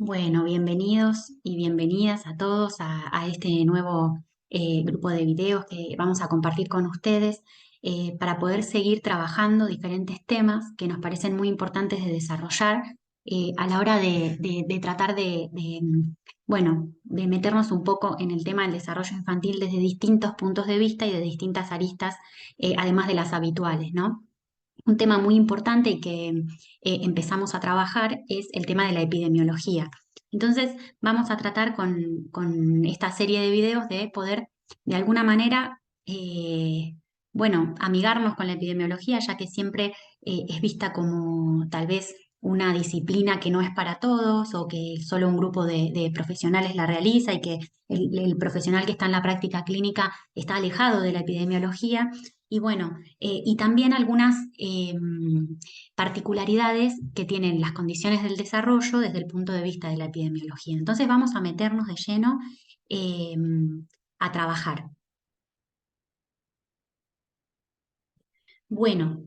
Bueno, bienvenidos y bienvenidas a todos a este nuevo grupo de videos que vamos a compartir con ustedes para poder seguir trabajando diferentes temas que nos parecen muy importantes de desarrollar a la hora de tratar bueno, de meternos un poco en el tema del desarrollo infantil desde distintos puntos de vista y de distintas aristas, además de las habituales, ¿no? Un tema muy importante y que empezamos a trabajar es el tema de la epidemiología. Entonces, vamos a tratar con esta serie de videos de poder, de alguna manera, bueno, amigarnos con la epidemiología, ya que siempre es vista como tal vez una disciplina que no es para todos o que solo un grupo de profesionales la realiza y que el profesional que está en la práctica clínica está alejado de la epidemiología. Y bueno, y también algunas particularidades que tienen las condiciones del desarrollo desde el punto de vista de la epidemiología. Entonces vamos a meternos de lleno eh, a trabajar. Bueno,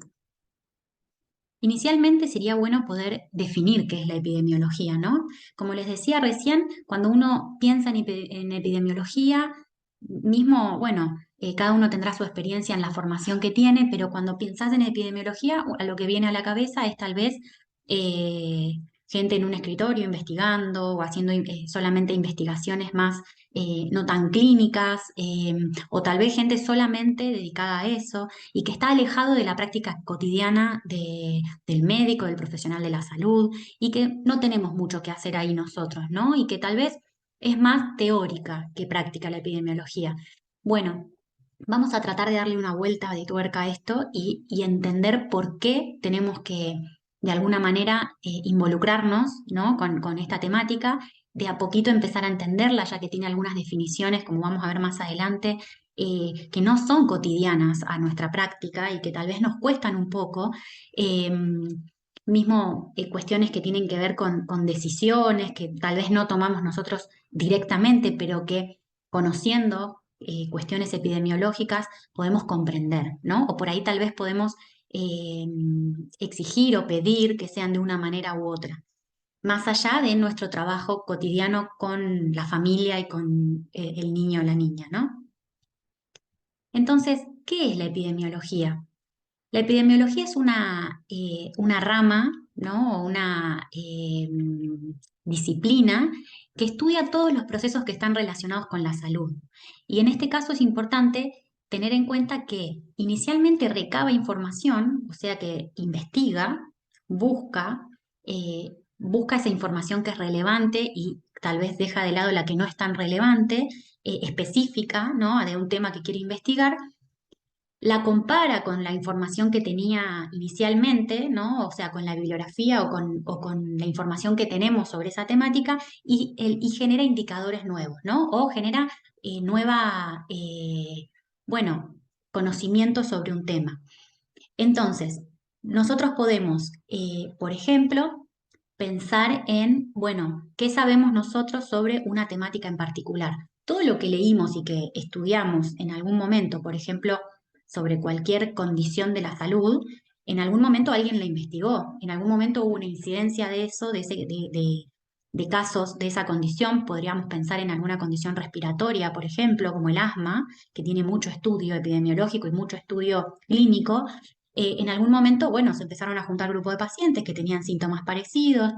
inicialmente sería bueno poder definir qué es la epidemiología, ¿no? Como les decía recién, cuando uno piensa en epidemiología, mismo, bueno, cada uno tendrá su experiencia en la formación que tiene, pero cuando piensas en epidemiología, a lo que viene a la cabeza es tal vez eh, gente en un escritorio investigando o haciendo solamente investigaciones más no tan clínicas, o tal vez gente solamente dedicada a eso y que está alejado de la práctica cotidiana del médico, del profesional de la salud, y que no tenemos mucho que hacer ahí nosotros, ¿no? Y que tal vez es más teórica que práctica la epidemiología. Bueno, vamos a tratar de darle una vuelta de tuerca a esto y entender por qué tenemos que, de alguna manera, involucrarnos, ¿no? con esta temática, de a poquito empezar a entenderla, ya que tiene algunas definiciones, como vamos a ver más adelante, que no son cotidianas a nuestra práctica y que tal vez nos cuestan un poco. eh, Mismo cuestiones que tienen que ver con decisiones que tal vez no tomamos nosotros directamente, pero que conociendo cuestiones epidemiológicas podemos comprender, ¿no? O por ahí tal vez podemos eh, exigir o pedir que sean de una manera u otra, más allá de nuestro trabajo cotidiano con la familia y con el niño o la niña, ¿no? Entonces, ¿qué es la epidemiología? La epidemiología es una rama, ¿no? O una disciplina que estudia todos los procesos que están relacionados con la salud. Y en este caso es importante tener en cuenta que inicialmente recaba información, o sea que investiga, busca, busca esa información que es relevante y tal vez deja de lado la que no es tan relevante, específica, ¿no? De un tema que quiere investigar, la compara con la información que tenía inicialmente, ¿no? O sea, con la bibliografía o con la información que tenemos sobre esa temática y genera indicadores nuevos, ¿no? O genera nueva, bueno, conocimiento sobre un tema. Entonces, nosotros podemos, por ejemplo, pensar en, bueno, ¿qué sabemos nosotros sobre una temática en particular? Todo lo que leímos y que estudiamos en algún momento, por ejemplo, sobre cualquier condición de la salud, en algún momento alguien la investigó, en algún momento hubo una incidencia de eso, de casos de esa condición. Podríamos pensar en alguna condición respiratoria, por ejemplo, como el asma, que tiene mucho estudio epidemiológico y mucho estudio clínico. En algún momento, bueno, se empezaron a juntar grupos de pacientes que tenían síntomas parecidos,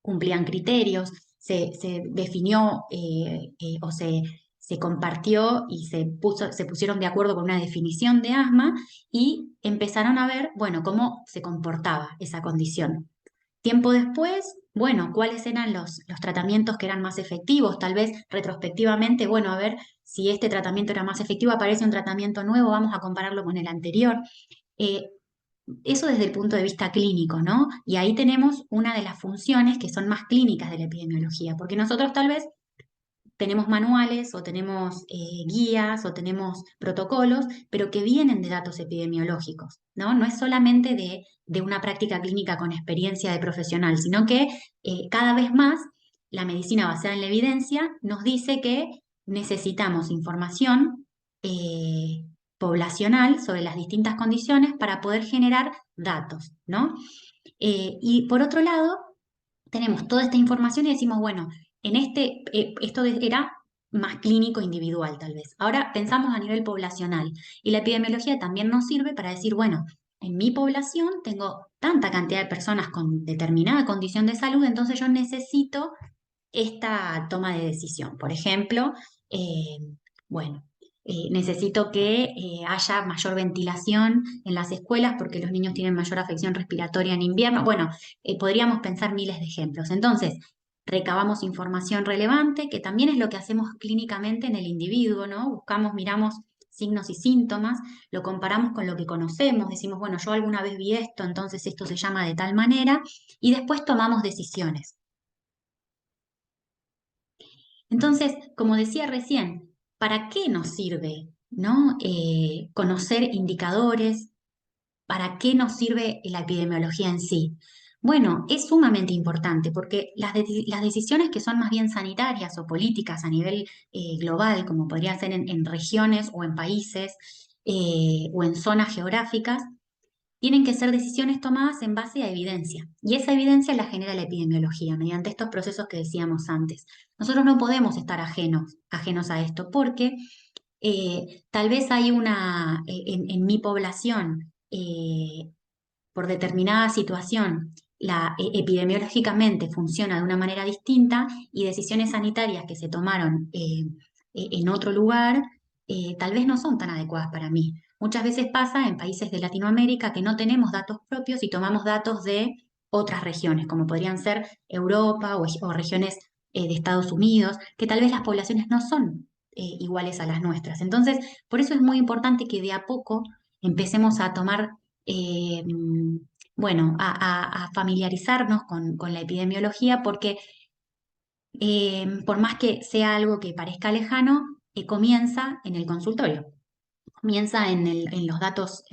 cumplían criterios, se definió o se compartió y se pusieron de acuerdo con una definición de asma y empezaron a ver, bueno, cómo se comportaba esa condición. Tiempo después, bueno, cuáles eran los tratamientos que eran más efectivos, tal vez retrospectivamente, bueno, a ver si este tratamiento era más efectivo, aparece un tratamiento nuevo, vamos a compararlo con el anterior. Eh, Eso desde el punto de vista clínico, ¿no? Y ahí tenemos una de las funciones que son más clínicas de la epidemiología, porque nosotros tal vez tenemos manuales o tenemos guías o tenemos protocolos, pero que vienen de datos epidemiológicos, ¿no? No es solamente de una práctica clínica con experiencia de profesional, sino que cada vez más la medicina basada en la evidencia nos dice que necesitamos información poblacional sobre las distintas condiciones para poder generar datos, ¿no? Y por otro lado, tenemos toda esta información y decimos, bueno, era más clínico individual tal vez. Ahora pensamos a nivel poblacional y la epidemiología también nos sirve para decir, bueno, en mi población tengo tanta cantidad de personas con determinada condición de salud, entonces yo necesito esta toma de decisión. Por ejemplo, eh, bueno, necesito que haya mayor ventilación en las escuelas porque los niños tienen mayor afección respiratoria en invierno. Bueno, podríamos pensar miles de ejemplos. Entonces, recabamos información relevante, que también es lo que hacemos clínicamente en el individuo, ¿no? Buscamos, miramos signos y síntomas, lo comparamos con lo que conocemos, decimos, bueno, yo alguna vez vi esto, entonces esto se llama de tal manera, y después tomamos decisiones. Entonces, como decía recién, ¿para qué nos sirve, no? Conocer indicadores, ¿para qué nos sirve la epidemiología en sí? Bueno, es sumamente importante porque las decisiones que son más bien sanitarias o políticas a nivel global, como podría ser en regiones o en países o en zonas geográficas, tienen que ser decisiones tomadas en base a evidencia. Y esa evidencia la genera la epidemiología mediante estos procesos que decíamos antes. Nosotros no podemos estar ajenos a esto porque tal vez hay en mi población, por determinada situación, epidemiológicamente funciona de una manera distinta y decisiones sanitarias que se tomaron en otro lugar tal vez no son tan adecuadas para mí. Muchas veces pasa en países de Latinoamérica que no tenemos datos propios y tomamos datos de otras regiones, como podrían ser Europa o regiones de Estados Unidos, que tal vez las poblaciones no son iguales a las nuestras. Entonces, por eso es muy importante que de a poco empecemos a tomar eh, bueno, a familiarizarnos con la epidemiología porque por más que sea algo que parezca lejano, comienza en el consultorio, comienza en los datos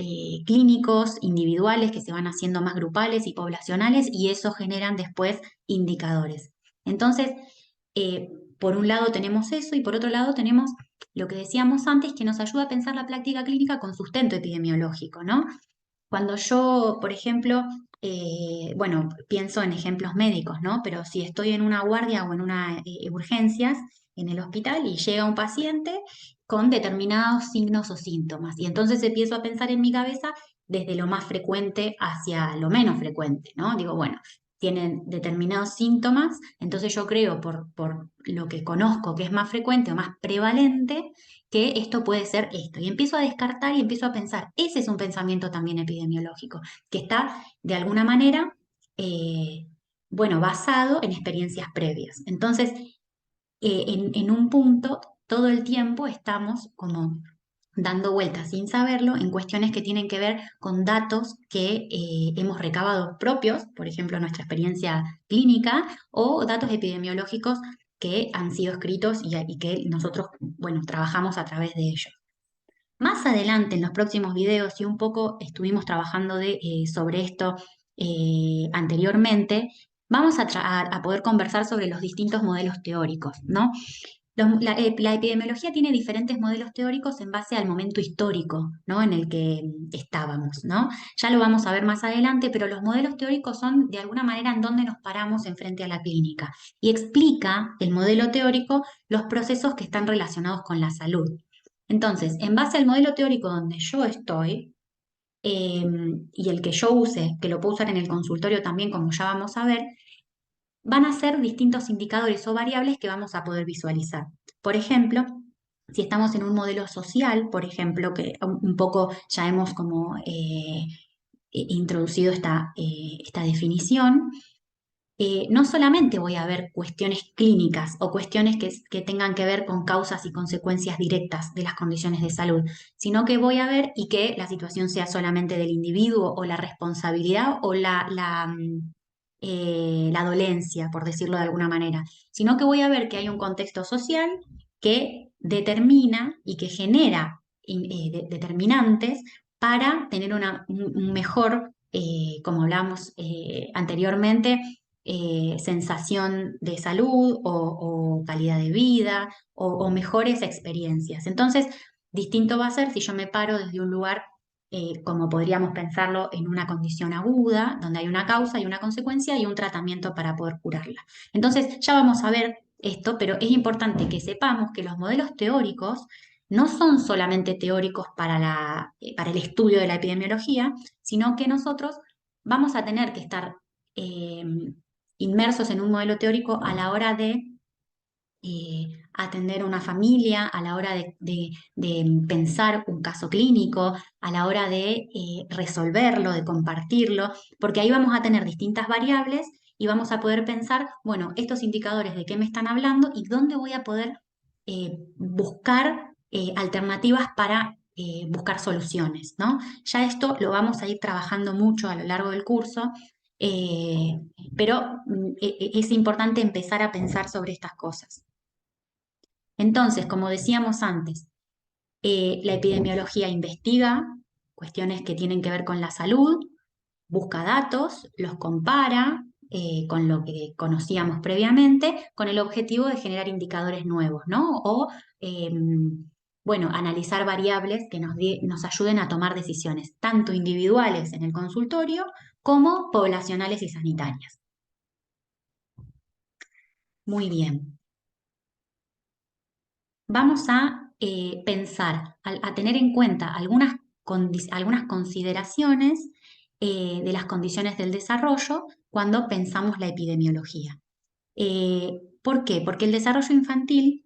clínicos individuales que se van haciendo más grupales y poblacionales y eso generan después indicadores. Entonces, eh, por un lado tenemos eso y por otro lado tenemos lo que decíamos antes que nos ayuda a pensar la práctica clínica con sustento epidemiológico, ¿no? Cuando yo, por ejemplo, bueno, pienso en ejemplos médicos, ¿no? Pero si estoy en una guardia o en una urgencias en el hospital y llega un paciente con determinados signos o síntomas, y entonces empiezo a pensar en mi cabeza desde lo más frecuente hacia lo menos frecuente, ¿no? Digo, bueno, tienen determinados síntomas, entonces yo creo por lo que conozco que es más frecuente o más prevalente, que esto puede ser esto. Y empiezo a descartar y empiezo a pensar, ese es un pensamiento también epidemiológico, que está de alguna manera, eh, bueno, basado en experiencias previas. Entonces, en un punto, todo el tiempo estamos como dando vueltas sin saberlo en cuestiones que tienen que ver con datos que hemos recabado propios, por ejemplo, nuestra experiencia clínica, o datos epidemiológicos que han sido escritos y que nosotros, bueno, trabajamos a través de ellos. Más adelante, en los próximos videos, y un poco estuvimos trabajando sobre esto anteriormente, vamos a poder conversar sobre los distintos modelos teóricos, ¿no? La epidemiología tiene diferentes modelos teóricos en base al momento histórico, ¿no? En el que estábamos, ¿no? Ya lo vamos a ver más adelante, pero los modelos teóricos son de alguna manera en donde nos paramos en frente a la clínica y explica el modelo teórico los procesos que están relacionados con la salud. Entonces, en base al modelo teórico donde yo estoy eh, y el que yo use, que lo puedo usar en el consultorio también, como ya vamos a ver, van a ser distintos indicadores o variables que vamos a poder visualizar. Por ejemplo, si estamos en un modelo social, por ejemplo, que un poco ya hemos como introducido esta definición, no solamente voy a ver cuestiones clínicas o cuestiones que tengan que ver con causas y consecuencias directas de las condiciones de salud, sino que voy a ver y que la situación sea solamente del individuo o la responsabilidad o la dolencia, por decirlo de alguna manera, sino que voy a ver que hay un contexto social que determina y que genera determinantes para tener un mejor, como hablamos anteriormente, sensación de salud o calidad de vida o mejores experiencias. Entonces, distinto va a ser si yo me paro desde un lugar como podríamos pensarlo en una condición aguda, donde hay una causa y una consecuencia y un tratamiento para poder curarla. Entonces, ya vamos a ver esto, pero es importante que sepamos que los modelos teóricos no son solamente teóricos para el estudio de la epidemiología, sino que nosotros vamos a tener que estar eh, inmersos en un modelo teórico a la hora de atender una familia, a la hora de pensar un caso clínico, a la hora de resolverlo, de compartirlo, porque ahí vamos a tener distintas variables y vamos a poder pensar, bueno, estos indicadores de qué me están hablando y dónde voy a poder buscar alternativas para buscar soluciones, ¿no? Ya esto lo vamos a ir trabajando mucho a lo largo del curso. eh, pero es importante empezar a pensar sobre estas cosas. Entonces, como decíamos antes, la epidemiología investiga cuestiones que tienen que ver con la salud, busca datos, los compara con lo que conocíamos previamente, con el objetivo de generar indicadores nuevos, ¿no? O, bueno, analizar variables que nos ayuden a tomar decisiones, tanto individuales en el consultorio como poblacionales y sanitarias. Muy bien. Vamos a pensar, a tener en cuenta algunas consideraciones de las condiciones del desarrollo cuando pensamos la epidemiología. ¿Por qué? Porque el desarrollo infantil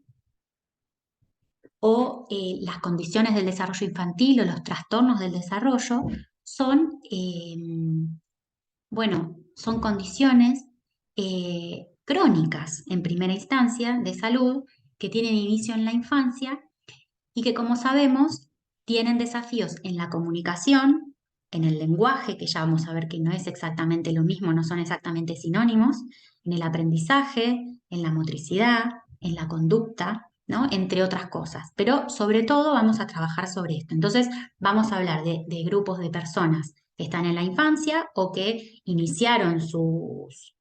o las condiciones del desarrollo infantil o los trastornos del desarrollo son, bueno, son condiciones crónicas en primera instancia de salud que tienen inicio en la infancia y que, como sabemos, tienen desafíos en la comunicación, en el lenguaje, que ya vamos a ver que no es exactamente lo mismo, no son exactamente sinónimos, en el aprendizaje, en la motricidad, en la conducta, ¿no? Entre otras cosas. Pero sobre todo vamos a trabajar sobre esto. Entonces, vamos a hablar de grupos de personas que están en la infancia o que iniciaron sus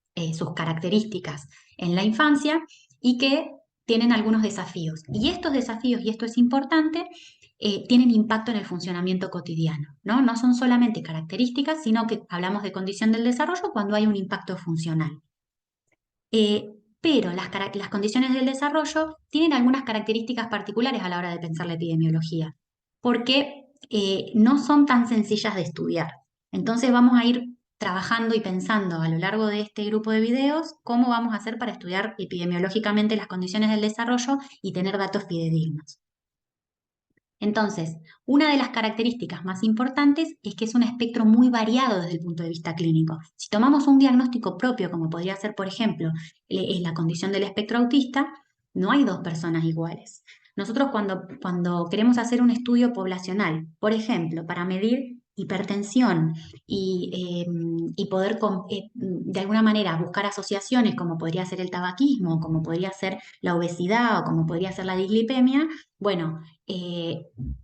características en la infancia y que tienen algunos desafíos. Y estos desafíos, y esto es importante, tienen impacto en el funcionamiento cotidiano, ¿no? No son solamente características, sino que hablamos de condición del desarrollo cuando hay un impacto funcional. Pero las condiciones del desarrollo tienen algunas características particulares a la hora de pensar la epidemiología, porque no son tan sencillas de estudiar. Entonces vamos a ir trabajando y pensando a lo largo de este grupo de videos cómo vamos a hacer para estudiar epidemiológicamente las condiciones del desarrollo y tener datos fidedignos. Entonces, una de las características más importantes es que es un espectro muy variado desde el punto de vista clínico. Si tomamos un diagnóstico propio, como podría ser, por ejemplo, la condición del espectro autista, no hay dos personas iguales. Nosotros cuando queremos hacer un estudio poblacional, por ejemplo, para medir hipertensión y poder de alguna manera buscar asociaciones como podría ser el tabaquismo, como podría ser la obesidad o como podría ser la dislipemia, bueno,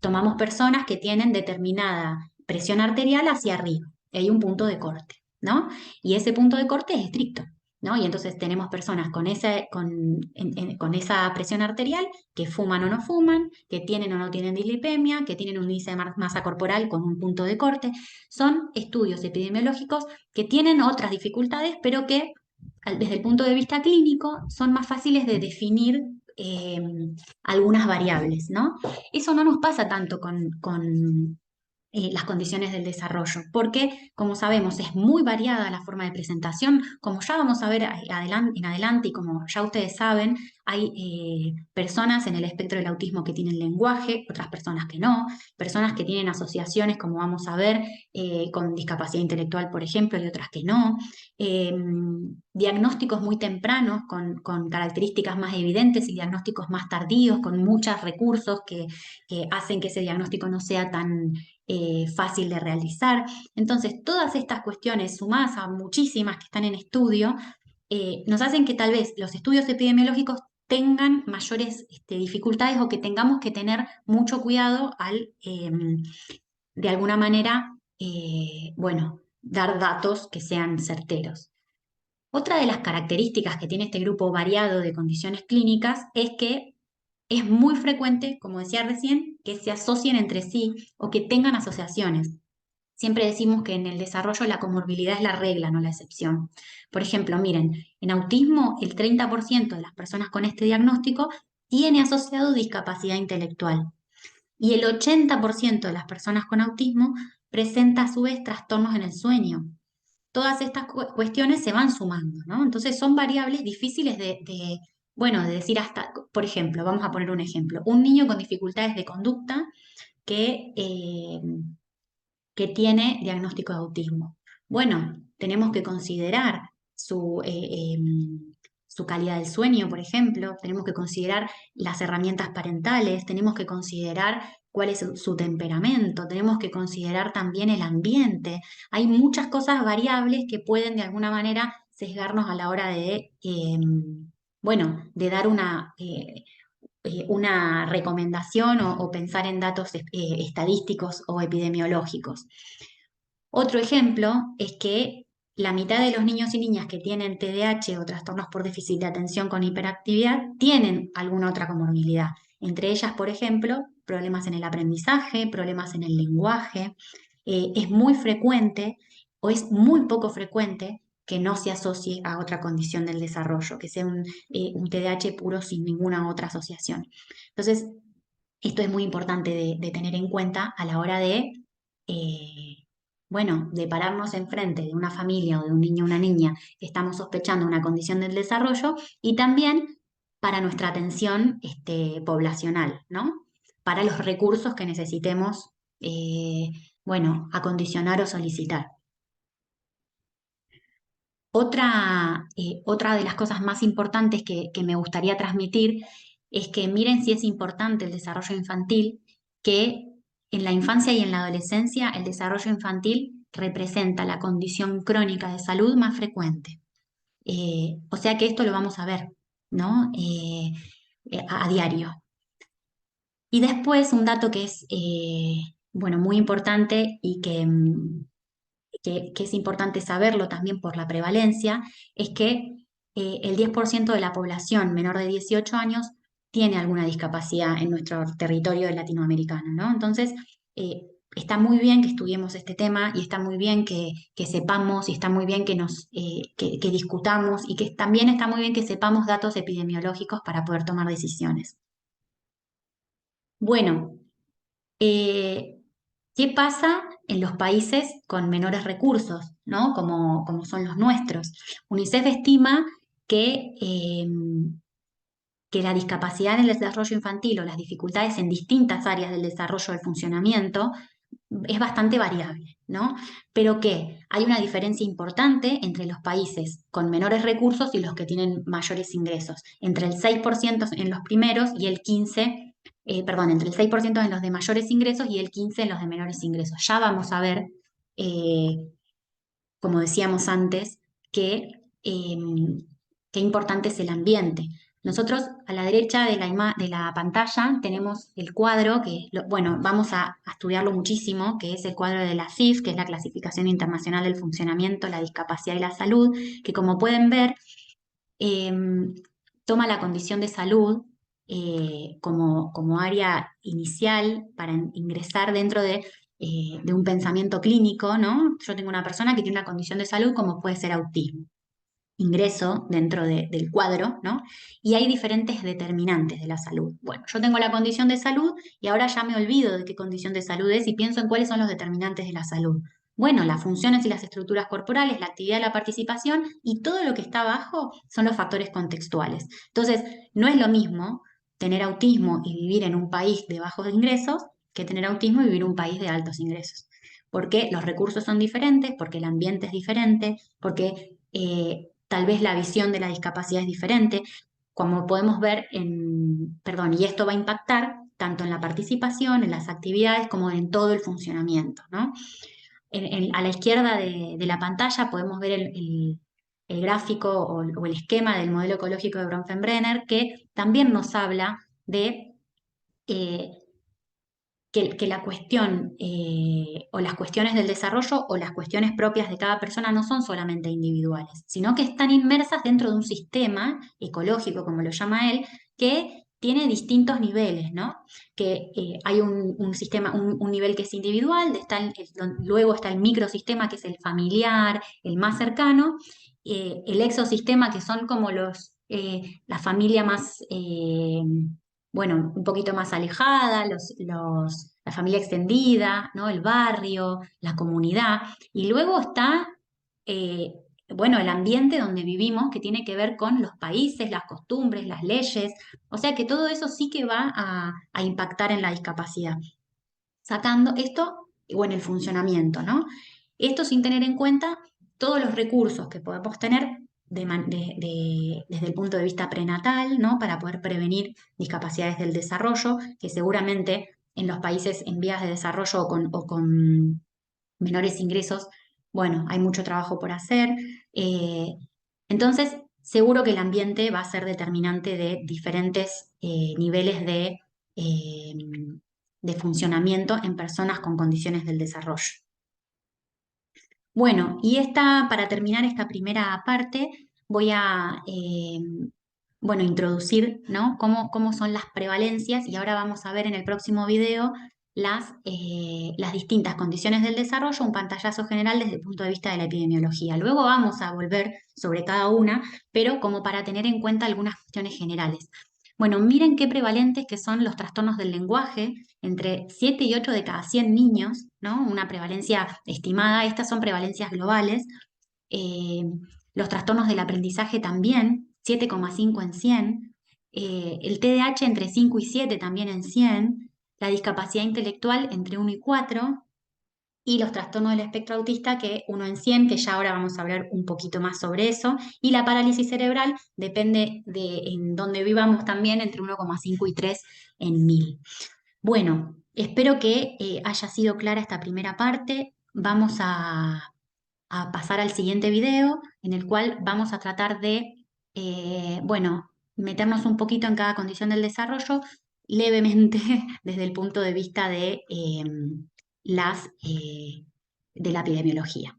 tomamos personas que tienen determinada presión arterial hacia arriba. Hay un punto de corte, ¿no? Y ese punto de corte es estricto, ¿no? Y entonces tenemos personas con esa presión arterial que fuman o no fuman, que tienen o no tienen dislipemia, que tienen un índice de masa corporal con un punto de corte. Son estudios epidemiológicos que tienen otras dificultades, pero que desde el punto de vista clínico son más fáciles de definir algunas variables, ¿no? Eso no nos pasa tanto con las condiciones del desarrollo, porque, como sabemos, es muy variada la forma de presentación. Como ya vamos a ver en adelante y como ya ustedes saben, hay personas en el espectro del autismo que tienen lenguaje, otras personas que no, personas que tienen asociaciones, como vamos a ver, con discapacidad intelectual, por ejemplo, y otras que no. Eh, Diagnósticos muy tempranos con características más evidentes y diagnósticos más tardíos, con muchos recursos que hacen que ese diagnóstico no sea tan fácil de realizar. Entonces, todas estas cuestiones, sumadas a muchísimas que están en estudio, nos hacen que tal vez los estudios epidemiológicos tengan mayores dificultades o que tengamos que tener mucho cuidado al, de alguna manera, bueno, dar datos que sean certeros. Otra de las características que tiene este grupo variado de condiciones clínicas es que es muy frecuente, como decía recién, que se asocien entre sí o que tengan asociaciones. Siempre decimos que en el desarrollo la comorbilidad es la regla, no la excepción. Por ejemplo, miren, en autismo el 30% de las personas con este diagnóstico tiene asociado discapacidad intelectual y el 80% de las personas con autismo presenta a su vez trastornos en el sueño. Todas estas cuestiones se van sumando, ¿no? Entonces son variables difíciles bueno, de decir hasta, por ejemplo, vamos a poner un ejemplo, un niño con dificultades de conducta que que tiene diagnóstico de autismo. Bueno, tenemos que considerar su calidad del sueño, por ejemplo, tenemos que considerar las herramientas parentales, tenemos que considerar cuál es su temperamento, tenemos que considerar también el ambiente. Hay muchas cosas variables que pueden de alguna manera sesgarnos a la hora bueno, de dar una recomendación o pensar en datos estadísticos o epidemiológicos. Otro ejemplo es que la mitad de los niños y niñas que tienen TDAH o trastornos por déficit de atención con hiperactividad tienen alguna otra comorbilidad. Entre ellas, por ejemplo, problemas en el aprendizaje, problemas en el lenguaje. Es muy frecuente o es muy poco frecuente que no se asocie a otra condición del desarrollo, que sea un TDAH puro sin ninguna otra asociación. Entonces, esto es muy importante de tener en cuenta a la hora eh, bueno, de pararnos enfrente de una familia o de un niño o una niña que estamos sospechando una condición del desarrollo y también para nuestra atención poblacional, ¿no? Para los recursos que necesitemos, bueno, acondicionar o solicitar. Otra de las cosas más importantes que me gustaría transmitir es que miren si es importante el desarrollo infantil, que en la infancia y en la adolescencia el desarrollo infantil representa la condición crónica de salud más frecuente. O sea que esto lo vamos a ver, ¿no? A diario. Y después un dato que es, bueno, muy importante y que es importante saberlo también por la prevalencia, es que el 10% de la población menor de 18 años tiene alguna discapacidad en nuestro territorio latinoamericano, ¿no? Entonces, está muy bien que estudiemos este tema y está muy bien que sepamos y está muy bien que discutamos y que también está muy bien que sepamos datos epidemiológicos para poder tomar decisiones. Bueno, eh, ¿qué pasa en los países con menores recursos, ¿no? Como son los nuestros? UNICEF estima que la discapacidad en el desarrollo infantil o las dificultades en distintas áreas del desarrollo del funcionamiento es bastante variable, ¿no? Pero que hay una diferencia importante entre los países con menores recursos y los que tienen mayores ingresos, entre el 6% en los primeros y el 15%, perdón, entre el 6% en los de mayores ingresos y el 15% en los de menores ingresos. Ya vamos a ver, eh, como decíamos antes, eh, qué importante es el ambiente. Nosotros a la derecha de la pantalla tenemos el cuadro bueno, vamos a estudiarlo muchísimo, que es el cuadro de la CIF, que es la Clasificación Internacional del Funcionamiento, la Discapacidad y la Salud, que como pueden ver, eh, toma la condición de salud como área inicial para ingresar dentro de un pensamiento clínico, ¿no? Yo tengo una persona que tiene una condición de salud como puede ser autismo. Ingreso dentro del cuadro, ¿no? Y hay diferentes determinantes de la salud. Bueno, yo tengo la condición de salud y ahora ya me olvido de qué condición de salud es y pienso en cuáles son los determinantes de la salud. Bueno, las funciones y las estructuras corporales, la actividad y la participación y todo lo que está abajo son los factores contextuales. Entonces, no es lo mismo tener autismo y vivir en un país de bajos ingresos que tener autismo y vivir en un país de altos ingresos. Porque los recursos son diferentes, porque el ambiente es diferente, porque tal vez la visión de la discapacidad es diferente, como podemos ver perdón, y esto va a impactar tanto en la participación, en las actividades, como en todo el funcionamiento, ¿no? A la izquierda de la pantalla podemos ver el gráfico o el esquema del modelo ecológico de Bronfenbrenner, que también nos habla de eh, que la cuestión o las cuestiones del desarrollo o las cuestiones propias de cada persona no son solamente individuales, sino que están inmersas dentro de un sistema ecológico, como lo llama él, que tiene distintos niveles, ¿no? Que hay un sistema, un nivel que es individual, luego está el microsistema, que es el familiar, el más cercano, el exosistema, que son como la familia más, bueno, un poquito más alejada, la familia extendida, ¿no? El barrio, la comunidad, y luego está... eh, bueno, el ambiente donde vivimos, que tiene que ver con los países, las costumbres, las leyes, o sea que todo eso sí que va a impactar en la discapacidad. Sacando esto, o en el funcionamiento, ¿no? Esto sin tener en cuenta todos los recursos que podemos tener desde el punto de vista prenatal, ¿no? Para poder prevenir discapacidades del desarrollo, que seguramente en los países en vías de desarrollo o con menores ingresos, bueno, hay mucho trabajo por hacer. Eh, entonces, seguro que el ambiente va a ser determinante de diferentes niveles eh, de funcionamiento en personas con condiciones del desarrollo. Bueno, para terminar esta primera parte, voy a bueno, introducir, ¿no? Cómo son las prevalencias y ahora vamos a ver en el próximo video las distintas condiciones del desarrollo, un pantallazo general desde el punto de vista de la epidemiología. Luego vamos a volver sobre cada una, pero como para tener en cuenta algunas cuestiones generales. Bueno, miren qué prevalentes que son los trastornos del lenguaje, entre 7 y 8 de cada 100 niños, ¿no? Una prevalencia estimada, estas son prevalencias globales. Eh, los trastornos del aprendizaje también, 7,5 en 100. El TDAH entre 5 y 7 también en 100. La discapacidad intelectual entre 1 y 4. Y los trastornos del espectro autista, que 1 en 100, que ya ahora vamos a hablar un poquito más sobre eso. Y la parálisis cerebral depende de en dónde vivamos también, entre 1,5 y 3 en 1000. Bueno, espero que haya sido clara esta primera parte. Vamos a pasar al siguiente video en el cual vamos a tratar de, bueno, meternos un poquito en cada condición del desarrollo, levemente desde el punto de vista de la epidemiología.